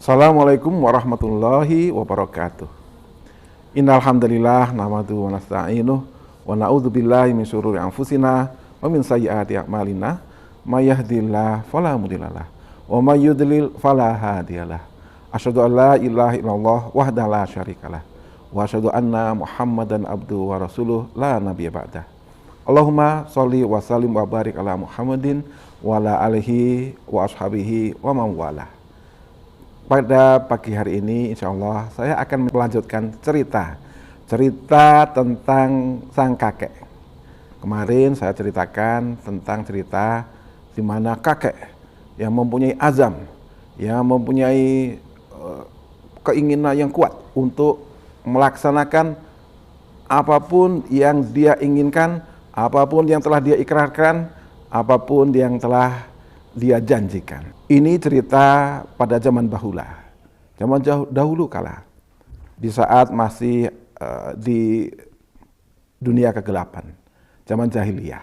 Assalamualaikum warahmatullahi wabarakatuh. Innal hamdalillah nahmaduhu wa nasta'inuh wa na'udzubillahi min syururi anfusina wa min sayyiati a'malina. May yahdihillahu fala mudhillalah wa may yudlil fala hadiyalah. Asyhadu an la ilaha illallah wahdahu la syarikalah wa asyhadu anna Muhammadan abduhu wa rasuluh la nabiyya ba'dah. Allahumma sholli wa sallim wa barik ala Muhammadin wa ala alihi wa ashabihi wa man walah. Pada pagi hari ini insya Allah saya akan melanjutkan cerita tentang sang kakek. Kemarin saya ceritakan tentang cerita di mana kakek yang mempunyai azam, yang mempunyai keinginan yang kuat untuk melaksanakan apapun yang dia inginkan, apapun yang telah dia ikrarkan, apapun yang telah dia janjikan. Ini cerita pada zaman bahula, zaman dahulu kala, di saat masih di dunia kegelapan, zaman jahiliyah,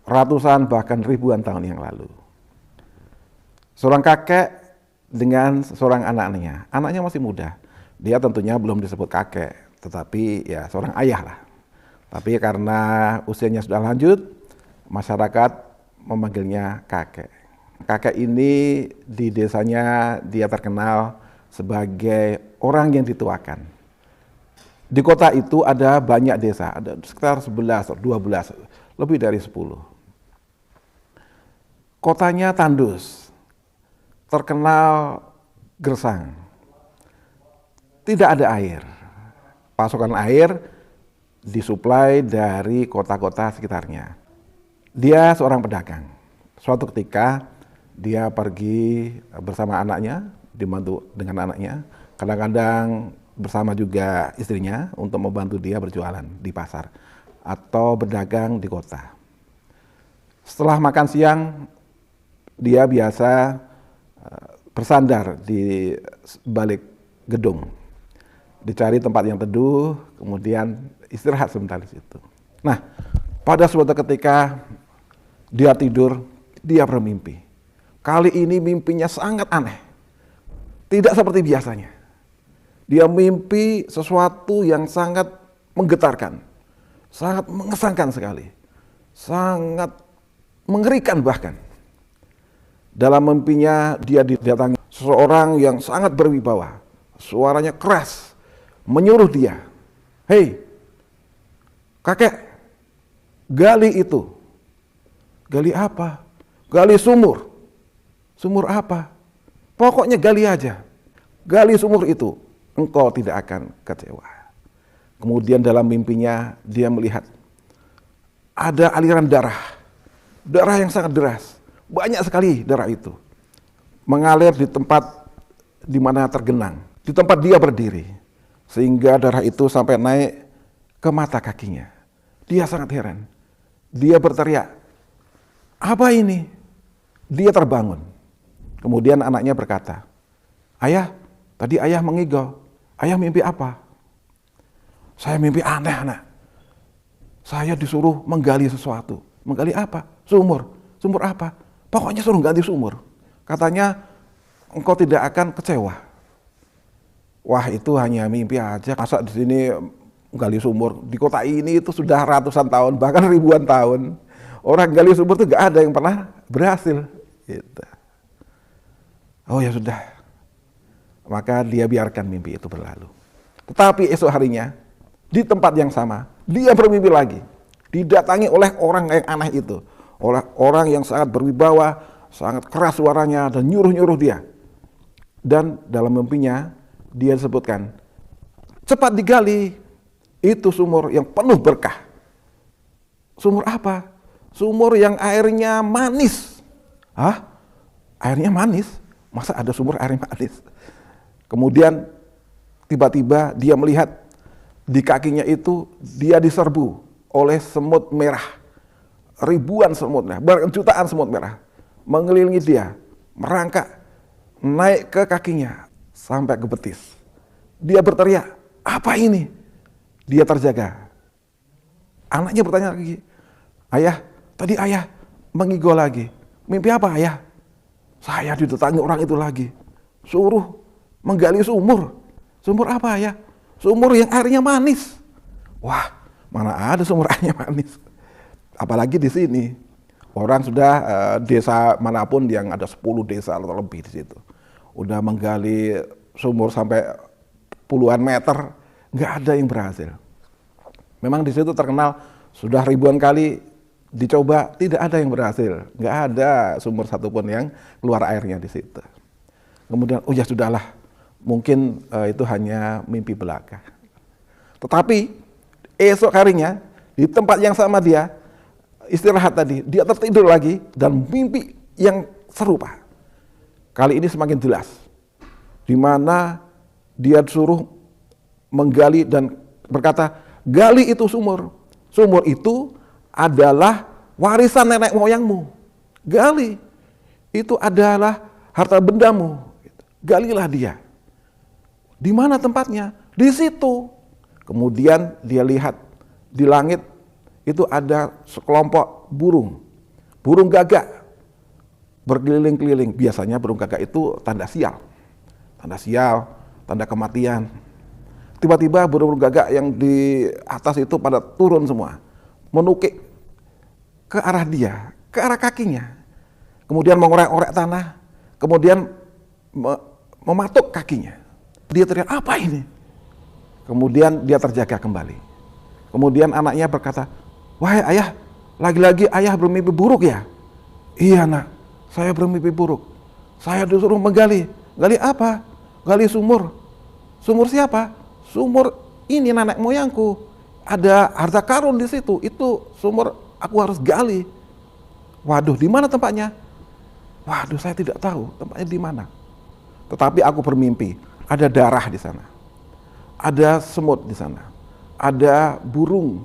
ratusan bahkan ribuan tahun yang lalu. Seorang kakek dengan seorang anaknya masih muda. Dia tentunya belum disebut kakek, tetapi ya seorang ayah lah. Tapi karena usianya sudah lanjut, masyarakat memanggilnya kakek. Kakek ini di desanya dia terkenal sebagai orang yang dituakan. Di kota itu ada banyak desa, ada sekitar 11 atau 12, lebih dari 10. Kotanya tandus, terkenal gersang. Tidak ada air. Pasokan air disuplai dari kota-kota sekitarnya. Dia seorang pedagang. Suatu ketika dia pergi bersama anaknya, dibantu dengan anaknya, kadang-kadang bersama juga istrinya untuk membantu dia berjualan di pasar atau berdagang di kota. Setelah makan siang, dia biasa bersandar di balik gedung, dicari tempat yang teduh, kemudian istirahat sebentar di situ. Nah, pada suatu ketika dia tidur, dia bermimpi. Kali ini mimpinya sangat aneh. Tidak seperti biasanya. Dia mimpi sesuatu yang sangat menggetarkan. Sangat mengesankan sekali. Sangat mengerikan bahkan. Dalam mimpinya dia didatangi seseorang yang sangat berwibawa. Suaranya keras, menyuruh dia, "Hei, kakek, gali itu." Gali apa? Gali sumur. Sumur apa? Pokoknya gali aja. Gali sumur itu, engkau tidak akan kecewa. Kemudian dalam mimpinya dia melihat ada aliran darah. Darah yang sangat deras. Banyak sekali darah itu. Mengalir di tempat di mana tergenang. Di tempat dia berdiri. Sehingga darah itu sampai naik ke mata kakinya. Dia sangat heran. Dia berteriak, "Apa ini?" Dia terbangun. Kemudian anaknya berkata, "Ayah, tadi ayah mengigau. Ayah mimpi apa?" "Saya mimpi aneh, anak. Saya disuruh menggali sesuatu." "Menggali apa?" "Sumur." "Sumur apa?" "Pokoknya suruh ganti sumur. Katanya engkau tidak akan kecewa." Wah, itu hanya mimpi aja. Masa di sini gali sumur? Di kota ini itu sudah ratusan tahun, bahkan ribuan tahun. Orang gali sumur itu gak ada yang pernah berhasil. Gitu. Oh ya sudah. Maka dia biarkan mimpi itu berlalu. Tetapi esok harinya, di tempat yang sama, dia bermimpi lagi. Didatangi oleh orang yang aneh itu. Oleh orang yang sangat berwibawa, sangat keras suaranya, dan nyuruh-nyuruh dia. Dan dalam mimpinya, dia disebutkan, "Cepat digali, itu sumur yang penuh berkah." "Sumur apa?" "Sumur yang airnya manis." "Hah? Airnya manis? Masa ada sumur airnya manis?" Kemudian tiba-tiba dia melihat di kakinya itu dia diserbu oleh semut merah. Ribuan semut merah, bahkan jutaan semut merah mengelilingi dia, merangkak naik ke kakinya sampai ke betis. Dia berteriak, "Apa ini?" Dia terjaga. Anaknya bertanya lagi, "Ayah, tadi ayah mengigau lagi. Mimpi apa ayah?" "Saya didatangi orang itu lagi. suruh menggali sumur. Sumur apa ya? Sumur yang airnya manis. Wah, mana ada sumur airnya manis? Apalagi di sini. Orang sudah desa manapun yang ada 10 desa atau lebih di situ. Udah menggali sumur sampai puluhan meter, nggak ada yang berhasil. Memang di situ terkenal sudah ribuan kali dicoba, tidak ada yang berhasil. Nggak ada sumur satupun yang keluar airnya di situ. Kemudian, oh ya sudahlah, mungkin itu hanya mimpi belaka. Tetapi esok harinya di tempat yang sama dia istirahat tadi, dia tertidur lagi dan mimpi yang serupa. Kali ini semakin jelas, di mana dia disuruh menggali dan berkata, gali itu sumur. Sumur itu adalah warisan nenek moyangmu. Gali, itu adalah harta bendamu. Galilah dia. Di mana tempatnya? Di situ. Kemudian dia lihat di langit itu ada sekelompok burung gagak berkeliling-keliling. Biasanya burung gagak itu tanda sial, tanda kematian. Tiba-tiba burung gagak yang di atas itu pada turun semua, menukik ke arah dia, ke arah kakinya. Kemudian mengorek-orek tanah, kemudian mematuk kakinya. Dia teriak, apa ini? Kemudian dia terjaga kembali. Kemudian anaknya berkata, wahai ayah, lagi-lagi ayah bermimpi buruk ya? Iya nak, saya bermimpi buruk. Saya disuruh menggali. Gali apa? Gali sumur. Sumur siapa? Sumur ini nenek moyangku. Ada harta karun di situ. Itu sumur aku harus gali. Waduh, di mana tempatnya? Waduh, saya tidak tahu tempatnya di mana. Tetapi aku bermimpi, ada darah di sana. Ada semut di sana. Ada burung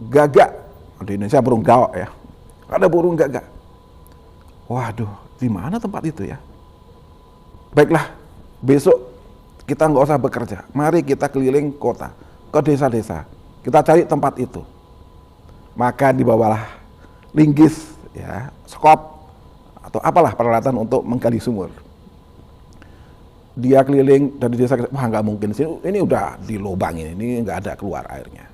gagak. Di Indonesia burung gawak ya. Ada burung gagak. Waduh, di mana tempat itu ya? Baiklah, besok kita nggak usah bekerja. Mari kita keliling kota, ke desa-desa. Kita cari tempat itu. Maka dibawalah linggis, ya, skop, atau apalah peralatan untuk menggali sumur. Dia keliling dari desa, wah nggak mungkin sih, ini udah dilobangin, ini nggak ada keluar airnya.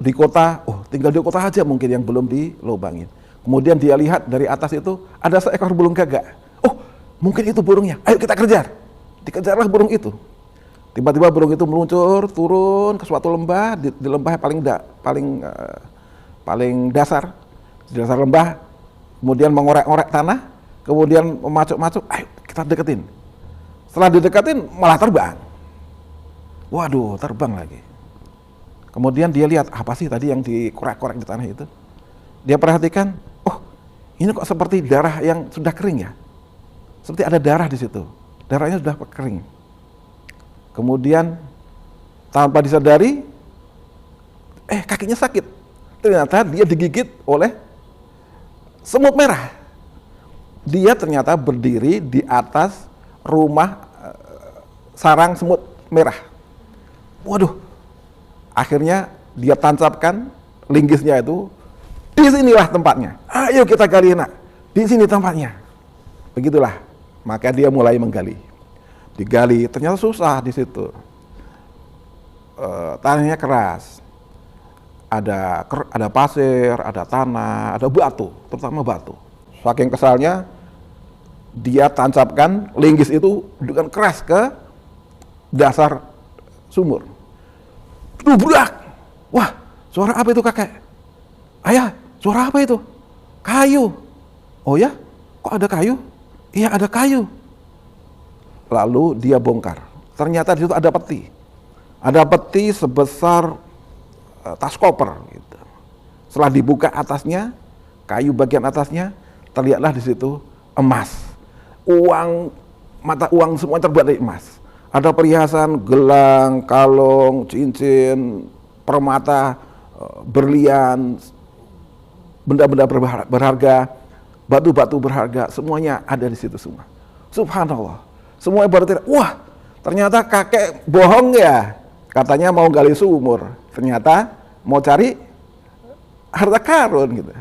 Di kota, oh tinggal di kota aja mungkin yang belum dilobangin. Kemudian dia lihat dari atas itu ada seekor burung gagak. Oh mungkin itu burungnya, ayo kita kejar. Dikejarlah burung itu. Tiba-tiba burung itu meluncur turun ke suatu lembah, di lembah paling dasar, di dasar lembah. Kemudian mengorek-orek tanah, kemudian memacuk-macuk, ayo kita deketin. Setelah didekatin malah terbang. Waduh, terbang lagi. Kemudian dia lihat, apa sih tadi yang dikorek-korek di tanah itu? Dia perhatikan, oh ini kok seperti darah yang sudah kering ya? Seperti ada darah di situ. Darahnya sudah kering. Kemudian tanpa disadari, kakinya sakit. Ternyata dia digigit oleh semut merah. Dia ternyata berdiri di atas rumah sarang semut merah. Waduh, akhirnya dia tancapkan linggisnya itu, di sinilah tempatnya. Ayo kita gali nak, di sini tempatnya. Begitulah, maka dia mulai menggali. Digali, ternyata susah di situ. Tanahnya keras. Ada pasir, ada tanah, ada batu, terutama batu. Saking kesalnya, dia tancapkan linggis itu dengan keras ke dasar sumur. Dubrak! Wah, suara apa itu kakek? Ayah, suara apa itu? Kayu. Oh ya? Kok ada kayu? Iya ada kayu. Lalu dia bongkar. Ternyata di situ ada peti. Ada peti sebesar tas koper. Gitu. Setelah dibuka atasnya, kayu bagian atasnya, terlihatlah di situ emas. Mata uang semua terbuat dari emas. Ada perhiasan, gelang, kalung, cincin, permata, berlian, benda-benda berharga, batu-batu berharga, semuanya ada di situ semua. Subhanallah. Semua baru tidak, wah ternyata kakek bohong ya. Katanya mau gali sumur, ternyata mau cari harta karun gitu.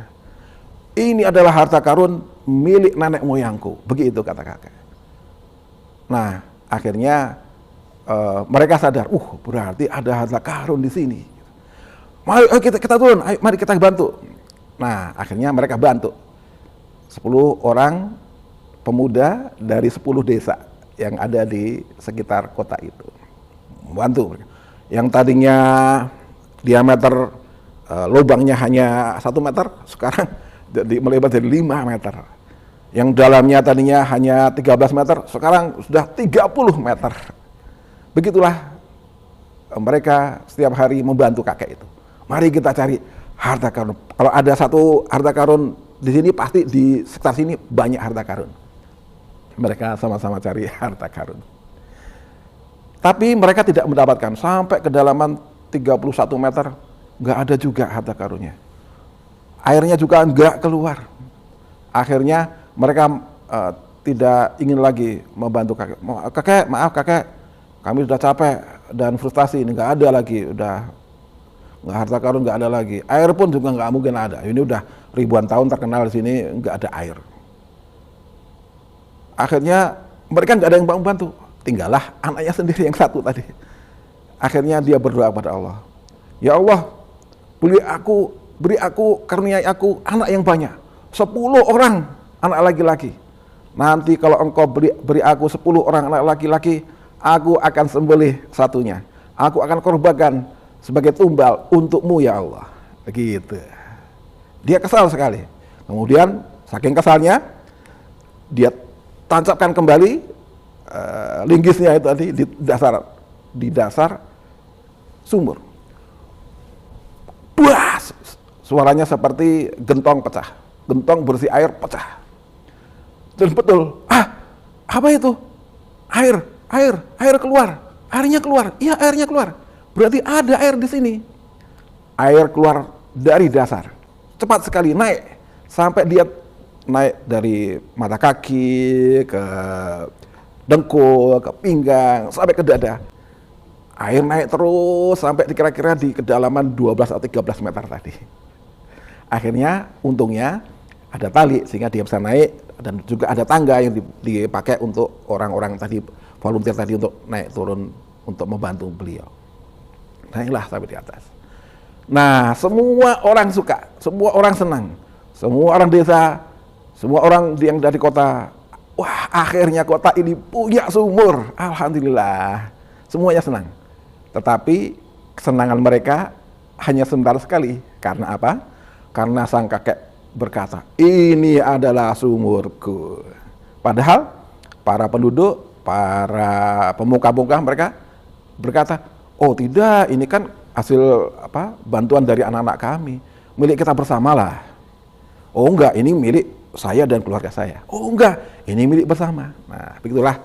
Ini adalah harta karun milik nenek moyangku. Begitu kata kakek. Nah, akhirnya mereka sadar, berarti ada harta karun di sini. Mari kita turun, mari kita bantu. Nah, akhirnya mereka bantu. 10 orang pemuda dari 10 desa yang ada di sekitar kota itu. Membantu. Yang tadinya diameter lubangnya hanya 1 meter, sekarang melebar jadi 5 meter. Yang dalamnya tadinya hanya 13 meter, sekarang sudah 30 meter. Begitulah mereka setiap hari membantu kakek itu. Mari kita cari harta karun. Kalau ada satu harta karun di sini, pasti di sekitar sini banyak harta karun. Mereka sama-sama cari harta karun. Tapi mereka tidak mendapatkan. Sampai kedalaman 31 meter, nggak ada juga harta karunnya. Airnya juga nggak keluar. Akhirnya mereka tidak ingin lagi membantu kakek. Maaf kakek, kami sudah capek dan frustasi, ini nggak ada lagi, udah nggak, harta karun nggak ada lagi. Air pun juga nggak mungkin ada. Ini udah ribuan tahun terkenal di sini, nggak ada air. Akhirnya mereka nggak ada yang membantu. Tinggallah anaknya sendiri yang satu tadi. Akhirnya dia berdoa kepada Allah. Ya Allah, beri aku, karuniai aku anak yang banyak. 10 orang anak laki-laki. Nanti kalau engkau beri aku 10 orang anak laki-laki, aku akan sembelih satunya. Aku akan korbankan sebagai tumbal untukmu ya Allah. Begitu. Dia kesal sekali. Kemudian saking kesalnya, dia tancapkan kembali linggisnya itu tadi di dasar sumur. Buas! Suaranya seperti gentong pecah. Gentong berisi air pecah. Dan betul, apa itu? Air keluar. Airnya keluar. Iya, airnya keluar. Berarti ada air di sini. Air keluar dari dasar. Cepat sekali naik. Sampai dia naik dari mata kaki ke dengkul, ke pinggang, sampai ke dada. Air naik terus sampai kira-kira di kedalaman 12 atau 13 meter tadi. Akhirnya untungnya ada tali sehingga dia bisa naik, dan juga ada tangga yang dipakai untuk orang-orang tadi, volunteer tadi, untuk naik turun untuk membantu beliau. Naiklah sampai di atas. Nah, semua orang suka, semua orang senang, semua orang desa, semua orang yang dari kota. Wah, akhirnya kota ini punya sumur. Alhamdulillah, semuanya senang. Tetapi kesenangan mereka hanya sebentar sekali. Karena apa? Karena sang kakek berkata, ini adalah sumurku. Padahal para penduduk, para pemuka-pemuka mereka berkata, oh tidak, ini kan hasil bantuan dari anak-anak kami, milik kita bersamalah. Oh enggak, ini milik saya dan keluarga saya. Oh enggak, ini milik bersama. Nah, begitulah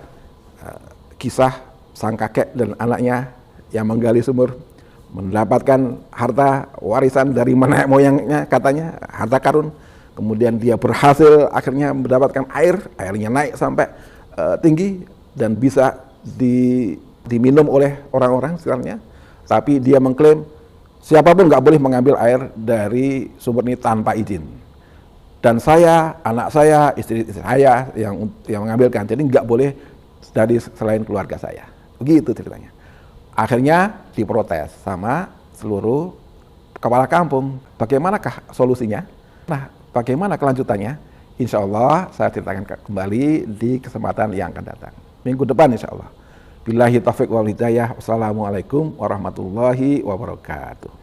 kisah sang kakek dan anaknya yang menggali sumur, mendapatkan harta warisan dari nenek moyangnya, katanya harta karun. Kemudian dia berhasil akhirnya mendapatkan airnya naik sampai tinggi dan bisa diminum oleh orang-orang sekitarnya. Tapi dia mengklaim siapapun nggak boleh mengambil air dari sumur ini tanpa izin. Dan saya, anak saya, istri saya yang mengambilkan, jadi nggak boleh dari selain keluarga saya. Begitu ceritanya. Akhirnya diprotes sama seluruh kepala kampung. Bagaimanakah solusinya? Nah, bagaimana kelanjutannya? Insya Allah saya ceritakan kembali di kesempatan yang akan datang. Minggu depan insya Allah. Billahi taufiq wal hidayah. Wassalamualaikum warahmatullahi wabarakatuh.